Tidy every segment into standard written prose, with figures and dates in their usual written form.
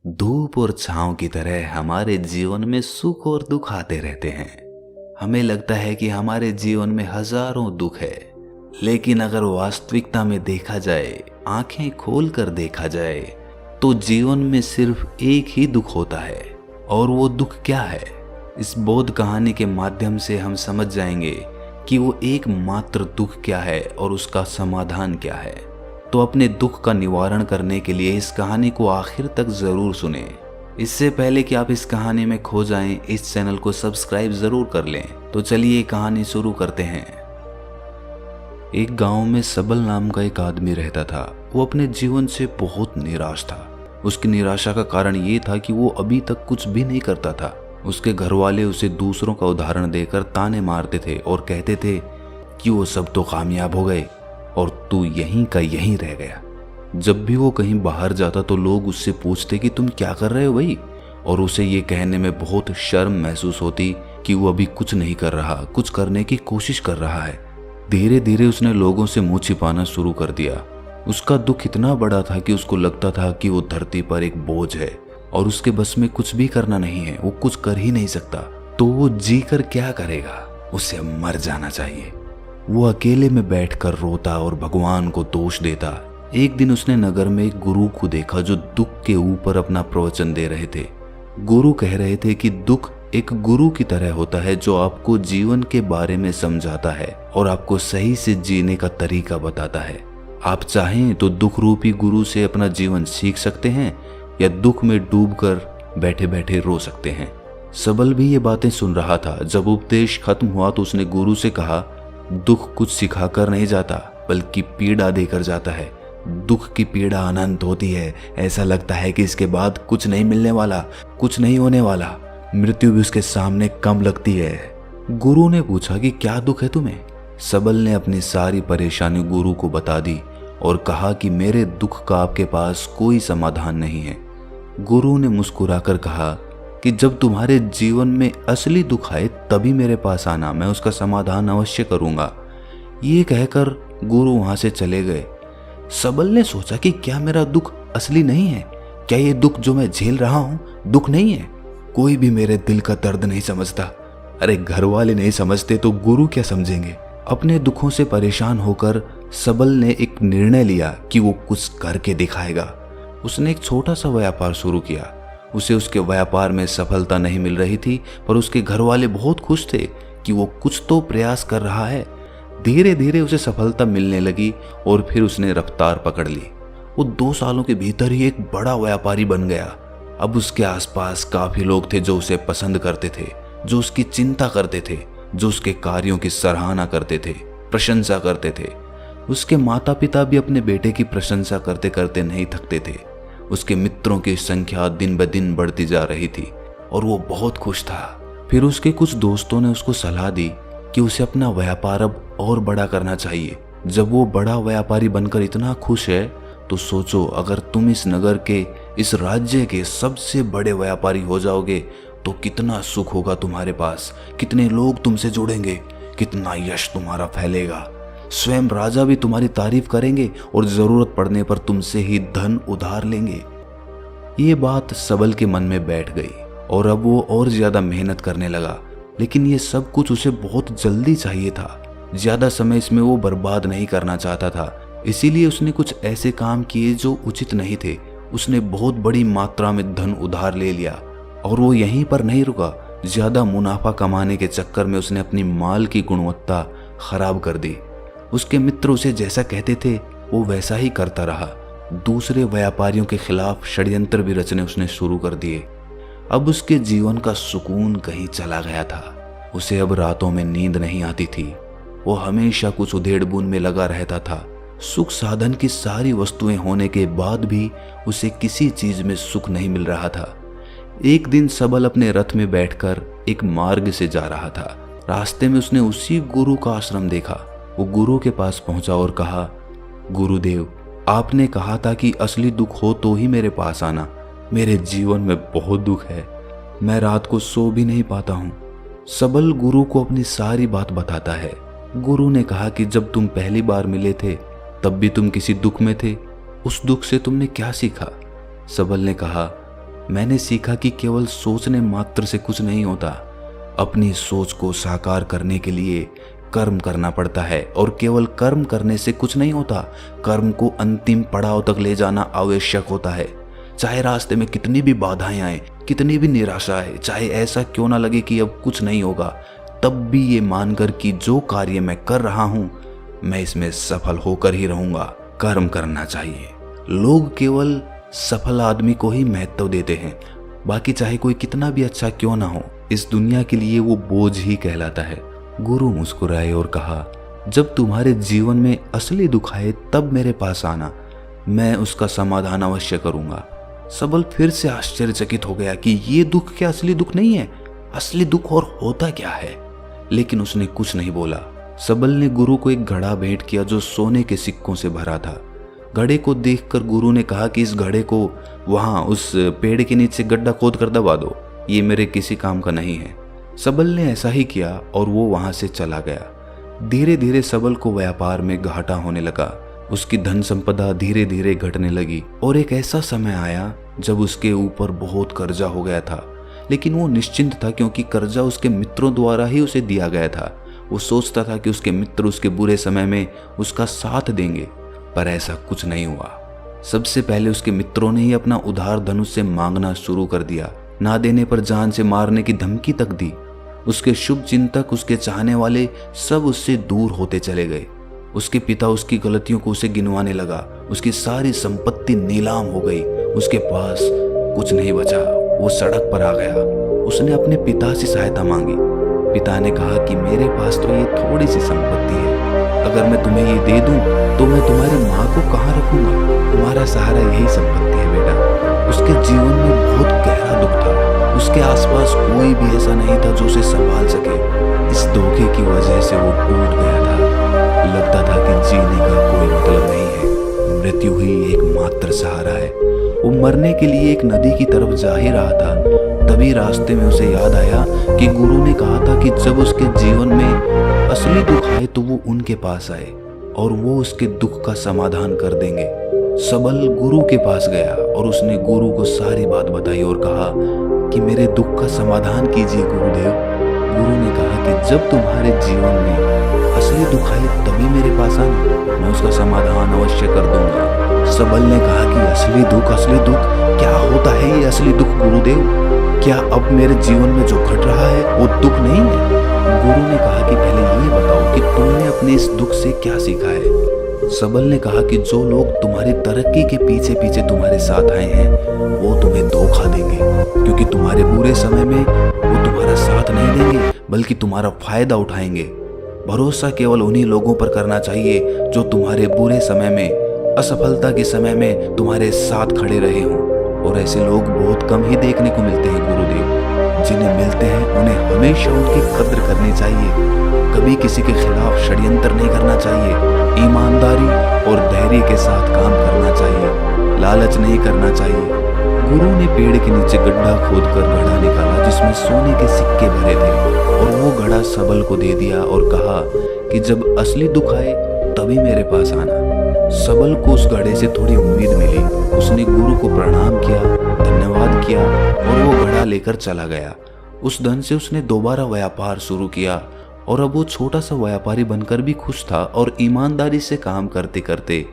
धूप और छांव की तरह हमारे जीवन में सुख और दुख आते रहते हैं। हमें लगता है कि हमारे जीवन में हजारों दुख है, लेकिन अगर वास्तविकता में देखा जाए, आंखें खोलकर देखा जाए, तो जीवन में सिर्फ एक ही दुख होता है। और वो दुख क्या है? इस बोध कहानी के माध्यम से हम समझ जाएंगे कि वो एकमात्र दुख क्या है और उसका समाधान क्या है। तो अपने दुख का निवारण करने के लिए इस कहानी को आखिर तक जरूर सुने। इससे पहले कि आप इस कहानी में खो जाएं, इस चैनल को सब्सक्राइब जरूर कर लें। तो चलिए कहानी शुरू करते हैं। एक गांव में सबल नाम का एक आदमी रहता था। वो अपने जीवन से बहुत निराश था। उसकी निराशा का कारण ये था कि वो अभी तक कुछ भी नहीं करता था। उसके घर वाले उसे दूसरों का उदाहरण देकर ताने मारते थे और कहते थे कि वो सब तो कामयाब हो गए और तू यहीं का यहीं रह गया। जब भी वो कहीं बाहर जाता तो लोग उससे पूछते कि तुम क्या कर रहे हो भाई, और उसे ये कहने में बहुत शर्म महसूस होती कि वो अभी कुछ नहीं कर रहा, कुछ करने की कोशिश कर रहा है। धीरे धीरे उसने लोगों से मुंह छिपाना शुरू कर दिया। उसका दुख इतना बड़ा था कि उसको लगता था कि वो धरती पर एक बोझ है और उसके बस में कुछ भी करना नहीं है, वो कुछ कर ही नहीं सकता। तो वो जी कर क्या करेगा? उसे मर जाना चाहिए। वो अकेले में बैठकर रोता और भगवान को दोष देता। एक दिन उसने नगर में एक गुरु को देखा जो दुख के ऊपर अपना प्रवचन दे रहे थे। गुरु कह रहे थे कि दुख एक गुरु की तरह होता है जो आपको जीवन के बारे में समझाता है और आपको सही से जीने का तरीका बताता है। आप चाहें तो दुख रूपी गुरु से अपना जीवन सीख सकते हैं या दुख में डूबकर बैठे बैठे रो सकते हैं। सबल भी ये बातें सुन रहा था। जब उपदेश खत्म हुआ तो उसने गुरु से कहा, दुख कुछ सिखाकर नहीं जाता बल्कि पीड़ा देकर जाता है। दुख की पीड़ा अनंत होती है। ऐसा लगता है कि इसके बाद कुछ नहीं मिलने वाला, कुछ नहीं होने वाला। मृत्यु भी उसके सामने कम लगती है। गुरु ने पूछा कि क्या दुख है तुम्हें? सबल ने अपनी सारी परेशानी गुरु को बता दी और कहा कि मेरे दुख का आपके पास कोई समाधान नहीं है। गुरु ने मुस्कुराकर कहा कि जब तुम्हारे जीवन में असली दुख आए तभी मेरे पास आना, मैं उसका समाधान अवश्य करूंगा। ये कहकर गुरु वहां से चले गए। सबल ने सोचा कि क्या मेरा दुख असली नहीं है? क्या ये दुख जो मैं झेल रहा हूं दुख नहीं है? कोई भी मेरे दिल का दर्द नहीं समझता। अरे घर वाले नहीं समझते तो गुरु क्या समझेंगे? अपने दुखों से परेशान होकर सबल ने एक निर्णय लिया कि वो कुछ करके दिखाएगा। उसने एक छोटा सा व्यापार शुरू किया। उसे उसके व्यापार में सफलता नहीं मिल रही थी, पर उसके घर वाले बहुत खुश थे कि वो कुछ तो प्रयास कर रहा है। धीरे धीरे उसे सफलता मिलने लगी और फिर उसने रफ्तार पकड़ ली। वो 2 सालों के भीतर ही एक बड़ा व्यापारी बन गया। अब उसके आसपास काफी लोग थे जो उसे पसंद करते थे, जो उसकी चिंता करते थे, जो उसके कार्यों की सराहना करते थे, प्रशंसा करते थे। उसके माता पिता भी अपने बेटे की प्रशंसा करते करते नहीं थकते थे। उसके मित्रों की संख्या दिन ब दिन बढ़ती जा रही थी और वो बहुत खुश था। फिर उसके कुछ दोस्तों ने उसको सलाह दी कि उसे अपना व्यापार अब और बड़ा करना चाहिए। जब वो बड़ा व्यापारी बनकर इतना खुश है तो सोचो, अगर तुम इस नगर के, इस राज्य के सबसे बड़े व्यापारी हो जाओगे तो कितना सुख होगा तुम्हारे पास, कितने लोग तुमसे जुड़ेंगे, कितना यश तुम्हारा फैलेगा। स्वयं राजा भी तुम्हारी तारीफ करेंगे और जरूरत पड़ने पर तुमसे ही धन उधार लेंगे। ये बात सबल के मन में बैठ गई और अब वो और ज्यादा मेहनत करने लगा। लेकिन ये सब कुछ उसे बहुत जल्दी चाहिए था। ज्यादा समय इसमें वो बर्बाद नहीं करना चाहता था। इसीलिए उसने कुछ ऐसे काम किए जो उचित नहीं थे। उसने बहुत बड़ी मात्रा में धन उधार ले लिया और वो यहीं पर नहीं रुका। ज्यादा मुनाफा कमाने के चक्कर में उसने अपनी माल की गुणवत्ता खराब कर दी। उसके मित्र उसे जैसा कहते थे वो वैसा ही करता रहा। दूसरे व्यापारियों के खिलाफ षड्यंत्र भी रचने उसने शुरू कर दिए। अब उसके जीवन का सुकून कहीं चला गया था। उसे अब रातों में नींद नहीं आती थी। वो हमेशा कुछ उधेड़-बुन में लगा रहता था। सुख साधन की सारी वस्तुएं होने के बाद भी उसे किसी चीज में सुख नहीं मिल रहा था। एक दिन सबल अपने रथ में बैठकर एक मार्ग से जा रहा था। रास्ते में उसने उसी गुरु का आश्रम देखा। वो गुरु के पास पहुंचा और कहा, गुरुदेव, आपने कहा था कि असली दुख हो तो ही मेरे पास आना। मेरे जीवन में बहुत दुख है। मैं रात को सो भी नहीं पाता हूँ। सबल गुरु को अपनी सारी बात बताता है। गुरु ने कहा कि जब तुम पहली बार मिले थे तब भी तुम किसी दुख में थे। उस दुख से तुमने क्या सीखा? सबल ने कहा, मैंने सीखा कि केवल सोचने मात्र से कुछ नहीं होता। अपनी सोच को साकार करने के लिए कर्म करना पड़ता है, और केवल कर्म करने से कुछ नहीं होता। कर्म को अंतिम पड़ाव तक ले जाना आवश्यक होता है। चाहे रास्ते में कितनी भी बाधाएं आए, कितनी भी निराशा आए, चाहे ऐसा क्यों ना लगे कि अब कुछ नहीं होगा, तब भी ये मानकर कि जो कार्य मैं कर रहा हूं मैं इसमें सफल होकर ही रहूंगा, कर्म करना चाहिए। लोग केवल सफल आदमी को ही महत्व देते हैं, बाकी चाहे कोई कितना भी अच्छा क्यों ना हो, इस दुनिया के लिए वो बोझ ही कहलाता है। गुरु मुस्कुराए और कहा, जब तुम्हारे जीवन में असली दुख आए तब मेरे पास आना, मैं उसका समाधान अवश्य करूंगा। सबल फिर से आश्चर्यचकित हो गया कि ये दुख क्या असली दुख नहीं है? असली दुख और होता क्या है? लेकिन उसने कुछ नहीं बोला। सबल ने गुरु को एक घड़ा भेंट किया जो सोने के सिक्कों से भरा था। घड़े को देखकर गुरु ने कहा कि इस घड़े को वहां उस पेड़ के नीचे गड्ढा खोद कर दबा दो, ये मेरे किसी काम का नहीं है। सबल ने ऐसा ही किया और वो वहां से चला गया। धीरे धीरे सबल को व्यापार में घाटा होने लगा। उसकी धन संपदा धीरे धीरे घटने लगी और एक ऐसा समय आया जब उसके ऊपर बहुत कर्जा हो गया था। लेकिन वो निश्चिंत था, क्योंकि कर्जा उसके मित्रों द्वारा ही उसे दिया गया था। वो सोचता था कि उसके मित्र उसके बुरे समय में उसका साथ देंगे, पर ऐसा कुछ नहीं हुआ। सबसे पहले उसके मित्रों ने ही अपना उधार धन उससे मांगना शुरू कर दिया। ना देने पर जान से मारने की धमकी तक दी। उसके शुभ चिंतक, उसके चाहने वाले सब उससे दूर होते चले गए। उसके पिता उसकी गलतियों को उसे गिनवाने लगा। उसकी सारी संपत्ति नीलाम हो गई। उसके पास कुछ नहीं बचा। वो सड़क पर आ गया। उसने अपने पिता से सहायता मांगी। पिता ने कहा कि मेरे पास तो ये थोड़ी सी संपत्ति है, अगर मैं तुम्हें ये दे दूं तो मैं तुम्हारी माँ को कहाँ रखूंगा? तुम्हारा सहारा यही संपत्ति है बेटा। उसके जीवन में बहुत गहरा दुख था। उसके आसपास कोई भी ऐसा नहीं था जो उसे संभाल सके। इस धोखे की वजह से वो टूट गया था। लगता था कि जीने का कोई मतलब नहीं है, मृत्यु ही एकमात्र सहारा है। वो मरने के लिए एक नदी की तरफ जा ही रहा था, तभी रास्ते में उसे याद आया कि गुरु ने कहा था कि जब उसके जीवन में असली दुख आए तो वो उनके पास आए और वो उसके दुख का समाधान कर देंगे। सबल गुरु के पास गया और उसने गुरु को सारी बात बताई और कहा कि मेरे दुख का समाधान कीजिए गुरुदेव। गुरु ने कहा कि जब तुम्हारे जीवन में असली दुख आए तभी मेरे पास आना, मैं उसका समाधान अवश्य कर दूंगा। सबल ने कहा कि असली दुख क्या होता है ये असली दुख गुरुदेव? क्या अब मेरे जीवन में जो घट रहा है वो दुख नहीं है? गुरु ने कहा कि पहले ये बताओ कि तुमने अपने इस दुख से क्या सीखा है? सबल ने कहा कि जो लोग तुम्हारी तरक्की के पीछे पीछे तुम्हारे साथ आए हैं वो तुम्हें धोखा देंगे, क्योंकि तुम्हारे बुरे समय में वो तुम्हारा साथ नहीं देंगे बल्कि तुम्हारा फायदा उठाएंगे। भरोसा केवल उन्हीं लोगों पर करना चाहिए जो तुम्हारे बुरे समय में, असफलता के समय में तुम्हारे साथ खड़े रहे हों। और ऐसे लोग बहुत कम ही देखने को मिलते हैं गुरुदेव। जिन्हें मिलते हैं उन्हें हमेशा उनकी कद्र करनी चाहिए। कभी किसी के खिलाफ षड्यंत्र नहीं करना चाहिए। ईमानदारी और धैर्य के साथ काम करना चाहिए। लालच नहीं करना चाहिए। गुरु ने पेड़ के नीचे गड्ढा खोदकर घड़ा निकाला जिसमें सोने के सिक्के भरे थे और वो घड़ा सबल को दे दिया और कहा कि जब असली दुख आए तभी मेरे पास आना। सबल को उस घड़े से थोड़ी उम्मीद मिली। उसने गुरु को प्रणाम किया, धन्यवाद किया और वो घड़ा लेकर चला गया। उस धन से उसने दोबारा व्यापार शुरू किया और अब वो छोटा सा व्यापारी बनकर भी खुश था और ईमानदारी से काम करते करते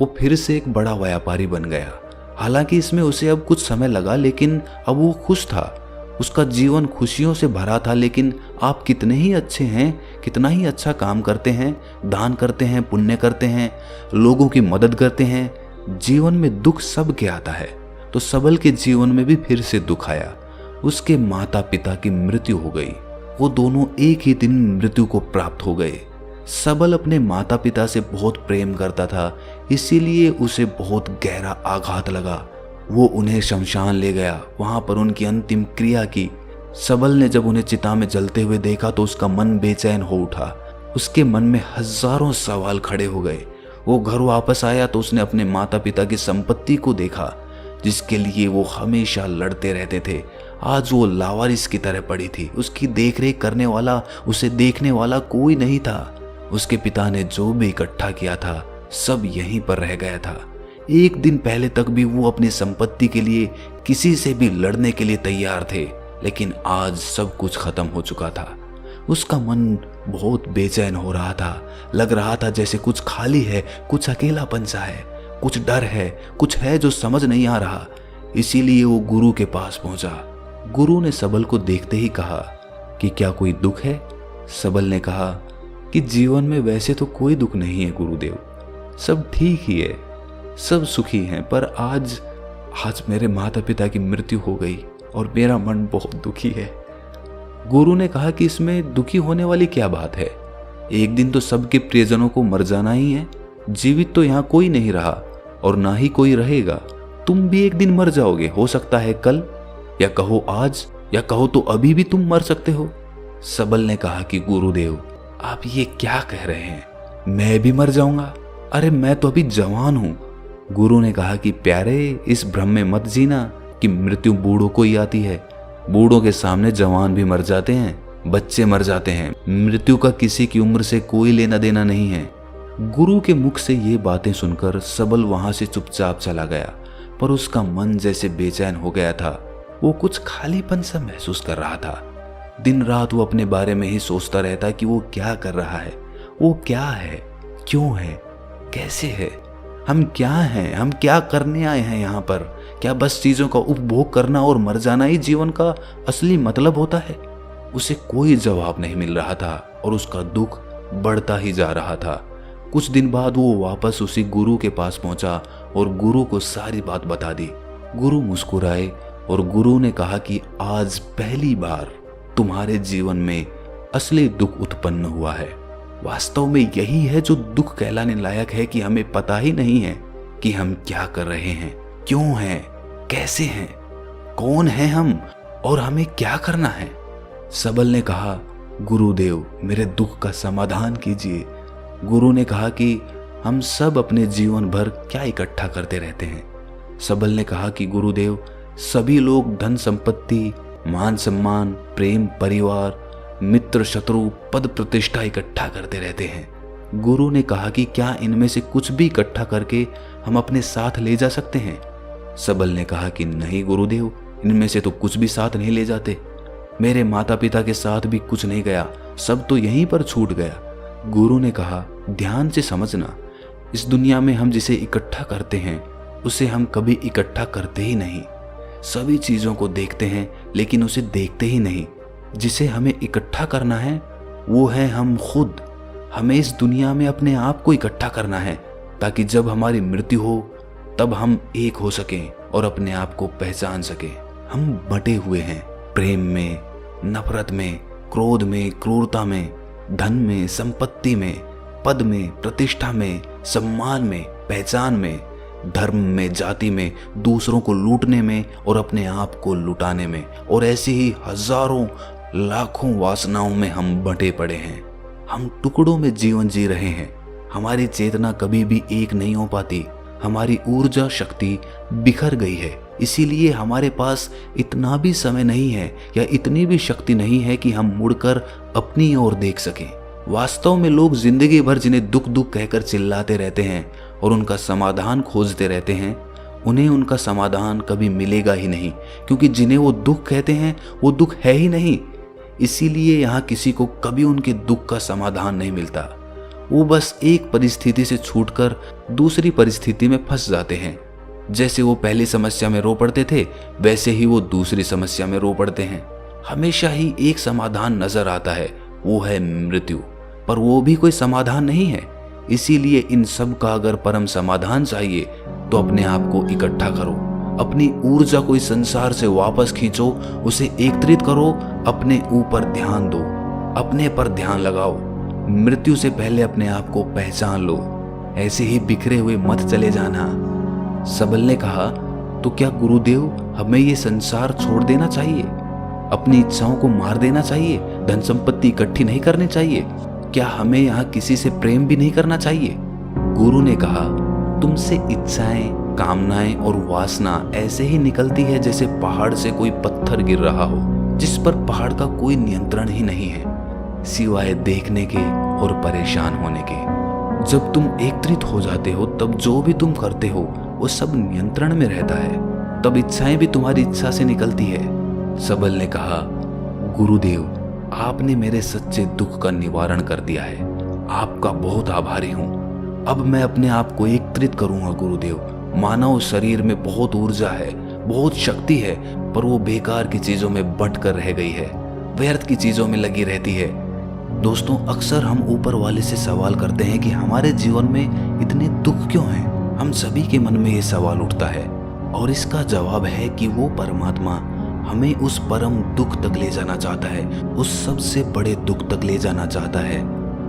वो फिर से एक बड़ा व्यापारी बन गया। हालांकि इसमें उसे अब कुछ समय लगा, लेकिन अब वो खुश था। उसका जीवन खुशियों से भरा था। लेकिन आप कितने ही अच्छे हैं, कितना ही अच्छा काम करते हैं, दान करते हैं, पुण्य करते हैं, लोगों की मदद करते हैं, जीवन में दुख सबके आता है। तो सबल के जीवन में भी फिर से दुख आया। उसके माता पिता की मृत्यु हो गई। वो दोनों एक ही दिन मृत्यु को प्राप्त हो गए। सबल अपने माता पिता से बहुत प्रेम करता था, इसीलिए उसे बहुत गहरा आघात लगा। वो उन्हें शमशान ले गया, वहां पर उनकी अंतिम क्रिया की। सबल ने जब उन्हें चिता में जलते हुए देखा तो उसका मन बेचैन हो उठा। उसके मन में हजारों सवाल खड़े हो गए। वो घर वापस आया तो उसने अपने माता पिता की संपत्ति को देखा जिसके लिए वो हमेशा लड़ते रहते थे। आज वो लावारिस की तरह पड़ी थी। उसकी देखरेख करने वाला, उसे देखने वाला कोई नहीं था। उसके पिता ने जो भी इकट्ठा किया था सब यहीं पर रह गया था। एक दिन पहले तक भी वो अपनी संपत्ति के लिए किसी से भी लड़ने के लिए तैयार थे, लेकिन आज सब कुछ खत्म हो चुका था। उसका मन बहुत बेचैन हो रहा था। लग रहा था जैसे कुछ खाली है, कुछ अकेलापन सा है, कुछ डर है, कुछ है जो समझ नहीं आ रहा। इसीलिए वो गुरु के पास पहुंचा। गुरु ने सबल को देखते ही कहा कि क्या कोई दुख है? सबल ने कहा कि जीवन में वैसे तो कोई दुख नहीं है गुरुदेव, सब ठीक ही है, सब सुखी हैं, पर आज मेरे माता पिता की मृत्यु हो गई और मेरा मन बहुत दुखी है। गुरु ने कहा कि इसमें दुखी होने वाली क्या बात है? एक दिन तो सबके प्रियजनों को मर जाना ही है। जीवित तो यहाँ कोई नहीं रहा और ना ही कोई रहेगा। तुम भी एक दिन मर जाओगे, हो सकता है कल, या कहो आज, या कहो तो अभी भी तुम मर सकते हो। सबल ने कहा कि गुरुदेव, आप ये क्या कह रहे हैं? मैं भी मर जाऊंगा? अरे मैं तो अभी जवान हूं। गुरु ने कहा कि प्यारे, इस भ्रम में मत जीना कि मृत्यु बूढ़ों को ही आती है। बूढ़ों के सामने जवान भी मर जाते हैं, बच्चे मर जाते हैं। मृत्यु का किसी की उम्र से कोई लेना देना नहीं है। गुरु के मुख से ये बातें सुनकर सबल वहां से चुपचाप चला गया, पर उसका मन जैसे बेचैन हो गया था। वो कुछ खालीपन सा महसूस कर रहा था। दिन रात वो अपने बारे में ही सोचता रहता कि वो क्या कर रहा है, वो क्या है, क्यों है, कैसे है, हम क्या हैं, हम क्या करने आए हैं यहाँ पर? क्या बस चीजों का उपभोग करना और मर जाना ही जीवन का असली मतलब होता है? उसे कोई जवाब नहीं मिल रहा था और उसका दुख बढ़ता ही जा रहा था। कुछ दिन बाद वो वापस उसी गुरु के पास पहुंचा और गुरु को सारी बात बता दी। गुरु मुस्कुराए और गुरु ने कहा कि आज पहली बार तुम्हारे जीवन में असली दुख उत्पन्न हुआ है। वास्तव में यही है जो दुख कहलाने लायक है कि हमें पता ही नहीं है कि हम क्या कर रहे हैं, क्यों हैं, कैसे हैं, कौन हैं हम और हमें क्या करना है। सबल ने कहा, गुरुदेव मेरे दुख का समाधान कीजिए। गुरु ने कहा कि हम सब अपने जीवन भर क्या इकट्ठा करते रहते हैं। सबल ने कहा कि गुरुदेव, सभी लोग धन संपत्ति, मान सम्मान, प्रेम, परिवार, मित्र, शत्रु, पद प्रतिष्ठा इकट्ठा करते रहते हैं। गुरु ने कहा कि क्या इनमें से कुछ भी इकट्ठा करके हम अपने साथ ले जा सकते हैं? सबल ने कहा कि नहीं गुरुदेव, इनमें से तो कुछ भी साथ नहीं ले जाते। मेरे माता पिता के साथ भी कुछ नहीं गया, सब तो यहीं पर छूट गया। गुरु ने कहा, ध्यान से समझना, इस दुनिया में हम जिसे इकट्ठा करते हैं उसे हम कभी इकट्ठा करते ही नहीं। सभी चीजों को देखते हैं लेकिन उसे देखते ही नहीं। जिसे हमें इकट्ठा करना है वो है हम खुद। हमें इस दुनिया में अपने आप को इकट्ठा करना है ताकि जब हमारी मृत्यु हो तब हम एक हो सकें और अपने आप को पहचान सकें। हम बटे हुए हैं प्रेम में, नफरत में, क्रोध में, क्रूरता में, धन में, संपत्ति में, पद में, प्रतिष्ठा में, सम्मान में, पहचान में, धर्म में, जाति में, दूसरों को लूटने में और अपने आप को लुटाने में, और ऐसी ही हजारों लाखों वासनाओं में हम बंटे पड़े हैं। हम टुकड़ों में जीवन जी रहे हैं। हमारी चेतना कभी भी एक नहीं हो पाती। हमारी ऊर्जा शक्ति बिखर गई है। इसीलिए हमारे पास इतना भी समय नहीं है या इतनी भी शक्ति नहीं है कि हम मुड़कर अपनी ओर देख सकें। वास्तव में लोग जिंदगी भर जिन्हें दुख दुख कहकर चिल्लाते रहते हैं और उनका समाधान खोजते रहते हैं, उन्हें उनका समाधान कभी मिलेगा ही नहीं, क्योंकि जिन्हें वो दुख कहते हैं वो दुख है ही नहीं। इसीलिए यहाँ किसी को कभी उनके दुख का समाधान नहीं मिलता। वो बस एक परिस्थिति से छूटकर दूसरी परिस्थिति में फंस जाते हैं। जैसे वो पहली समस्या में रो पड़ते थे वैसे ही वो दूसरी समस्या में रो पड़ते हैं। हमेशा ही एक समाधान नजर आता है, वो है मृत्यु, पर वो भी कोई समाधान नहीं है। इसीलिए इन सब का अगर परम समाधान चाहिए तो अपने आप को इकट्ठा करो, अपनी ऊर्जा को इस संसार से वापस खींचो, उसे एकत्रित करो, अपने ऊपर ध्यान दो, अपने पर ध्यान लगाओ। मृत्यु से पहले अपने आप को पहचान लो, ऐसे ही बिखरे हुए मत चले जाना। सबल ने कहा, तो क्या गुरुदेव हमें ये संसार छोड़ देना चाहिए? अपनी इच्छाओं को मार देना चाहिए? धन संपत्ति इकट्ठी नहीं करनी चाहिए? क्या हमें यहाँ किसी से प्रेम भी नहीं करना चाहिए? गुरु ने कहा, तुमसे इच्छाएं, कामनाएं और वासना ऐसे ही निकलती है जैसे पहाड़ से कोई पत्थर गिर रहा हो, जिस पर पहाड़ का कोई नियंत्रण ही नहीं है सिवाय देखने के और परेशान होने के। जब तुम एकत्रित हो जाते हो तब जो भी तुम करते हो वो सब नियंत्रण में रहता है। तब इच्छाएं भी तुम्हारी इच्छा से निकलती है। सबल ने कहा, गुरुदेव, आपने मेरे सच्चे दुख का निवारण कर दिया है। आपका बहुत आभारी हूँ। अब मैं अपने आप को एकत्रित करूंगा गुरुदेव। मानव शरीर में बहुत ऊर्जा है, बहुत शक्ति है, पर वो बेकार की चीजों में बंट कर रह गई है, व्यर्थ की चीजों में लगी रहती है। दोस्तों, अक्सर हम ऊपर वाले से सवाल करते हैं कि हमारे जीवन में इतने दुख क्यों हैं। हम सभी के मन में ये सवाल उठता है और इसका जवाब है कि वो परमात्मा हमें उस परम दुख तक ले जाना चाहता है, उस सबसे बड़े दुख तक ले जाना चाहता है,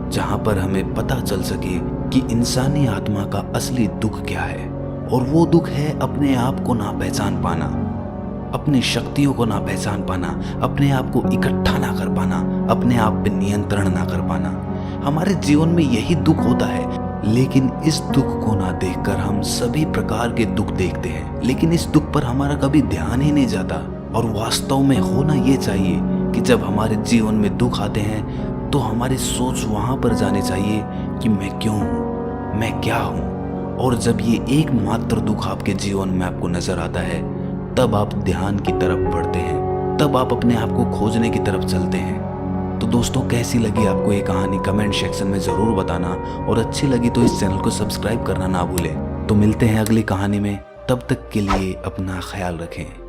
जहां पर हमें पता चल सके कि इंसानी आत्मा का असली दुख क्या है। और वो दुख है अपने आप को ना पहचान पाना, अपनी शक्तियों को ना पहचान पाना, अपने आप को इकट्ठा ना कर पाना, अपने आप पे नियंत्रण ना कर पाना। हमारे जीवन में यही दुख होता है, लेकिन इस दुख को ना देखकर हम सभी प्रकार के दुख देखते हैं, लेकिन इस दुख पर हमारा कभी ध्यान ही नहीं जाता। और वास्तव में होना ये चाहिए कि जब हमारे जीवन में दुख आते हैं तो हमारी सोच वहां पर जानी चाहिए कि मैं क्यों हूं, मैं क्या हूं। और जब ये एकमात्र दुख आपके जीवन में आपको नजर आता है, तब आप ध्यान की तरफ बढ़ते हैं, तब आप अपने आप को खोजने की तरफ चलते हैं। तो दोस्तों, कैसी लगी आपको ये कहानी कमेंट सेक्शन में जरूर बताना, और अच्छी लगी तो इस चैनल को सब्सक्राइब करना ना भूलें। तो मिलते हैं अगली कहानी में, तब तक के लिए अपना ख्याल रखें।